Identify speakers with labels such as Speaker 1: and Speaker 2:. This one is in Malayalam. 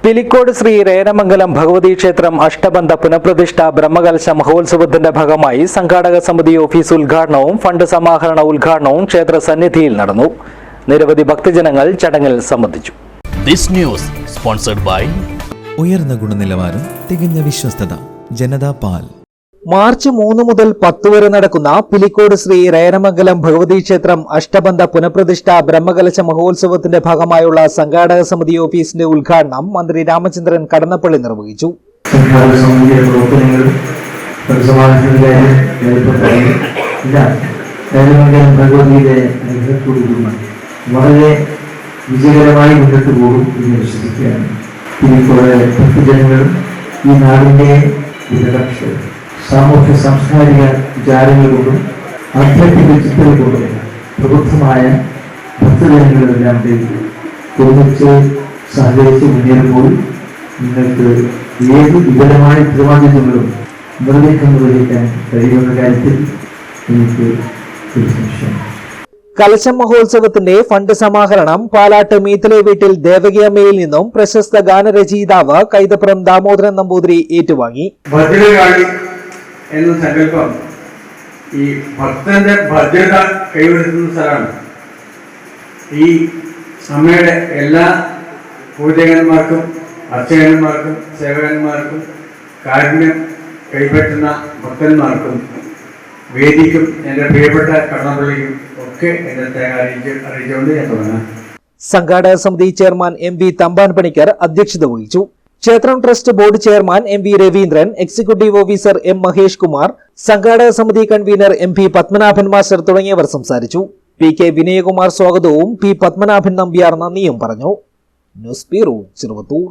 Speaker 1: പിലിക്കോട് ശ്രീ രേരമംഗലം ഭഗവതി ക്ഷേത്രം അഷ്ടബന്ധ പുനഃപ്രതിഷ്ഠ ബ്രഹ്മകലശ മഹോത്സവത്തിന്റെ ഭാഗമായി സംഘാടക സമിതി ഓഫീസ് ഉദ്ഘാടനവും ഫണ്ട് സമാഹരണ ഉദ്ഘാടനവും ക്ഷേത്ര സന്നിധിയിൽ നടന്നു. നിരവധി ഭക്തജനങ്ങൾ ചടങ്ങിൽ സംബന്ധിച്ചു.
Speaker 2: ഉയർന്ന ഗുണനിലവാരം, തികഞ്ഞ വിശ്വസ്തത, ജനതാ പാൽ.
Speaker 1: മാർച്ച് 3 മുതൽ 10 വരെ നടക്കുന്ന പിലിക്കോട് ശ്രീ രേരമംഗലം ഭഗവതി ക്ഷേത്രം അഷ്ടബന്ധ പുനഃപ്രതിഷ്ഠ ബ്രഹ്മകലശ മഹോത്സവത്തിന്റെ ഭാഗമായുള്ള സംഘാടക സമിതി ഓഫീസിന്റെ ഉദ്ഘാടനം മന്ത്രി രാമചന്ദ്രൻ കടന്നപ്പള്ളി നിർവഹിച്ചു.
Speaker 3: വളരെ വിജയകരമായി മുന്നോട്ട് പോകും എന്ന് വിശ്വസിക്കുകയാണ്. പിലിക്കോട് ഭക്തജനങ്ങളും ഈ നാടിന്റെ സാമൂഹ്യ സാംസ്കാരിക വിചാരങ്ങൾ കൊണ്ടും ആധ്യാത്മിക ചിന്തകൾ കൊണ്ടും പ്രബുദ്ധമായ ഭക്തജനങ്ങളെല്ലാം ഒന്നിച്ച് സഹകരിച്ച് മുന്നേറുമ്പോൾ നിങ്ങൾക്ക് ഏത് വിപുലമായ ഉത്തരവാദിത്വങ്ങളും നിർവഹിക്കാൻ കഴിയുന്ന കാര്യത്തിൽ എനിക്ക് ഒരു സംശയമാണ്.
Speaker 1: കലശം മഹോത്സവത്തിന്റെ ഫണ്ട് സമാഹരണം പാലാട്ട് മീത്തലെ വീട്ടിൽ ദേവകിയമ്മയിൽ നിന്നും പ്രശസ്ത ഗാനരചയിതാവ് കൈതപ്രം ദാമോദരൻ നമ്പൂതിരി ഏറ്റുവാങ്ങി.
Speaker 4: ഭദ്രകാളി എന്ന സങ്കല്പം ഈ ഭക്തന്റെ ഭദ്രത കൈവരുത്തുന്ന സ്ഥലമാണ്. ഈ അമ്മയുടെ എല്ലാ പൂജകന്മാർക്കും അർച്ചകന്മാർക്കും സേവകന്മാർക്കും കാരുണ്യം കൈപ്പറ്റുന്ന ഭക്തന്മാർക്കും വേദിക്കും എൻ്റെ പ്രിയപ്പെട്ട കടന്നപ്പള്ളിക്കും ഒക്കെ എന്നെ അറിയിച്ചുകൊണ്ട് ഞാൻ തുടങ്ങാം.
Speaker 1: സംഘാടക സമിതി ചെയർമാൻ MP തമ്പാൻ പണിക്കർ അധ്യക്ഷത വഹിച്ചു. ക്ഷേത്രം trust board chairman MP Raveendran, executive officer M Mahesh Kumar, സംഘാടക സമിതി കൺവീനർ MP പത്മനാഭൻ മാസ്റ്റർ തുടങ്ങിയവർ സംസാരിച്ചു. PK വിനയകുമാർ സ്വാഗതവും P പത്മനാഭൻ നമ്പ്യാർ നന്ദിയും പറഞ്ഞു. News bureau, Cheruvathur.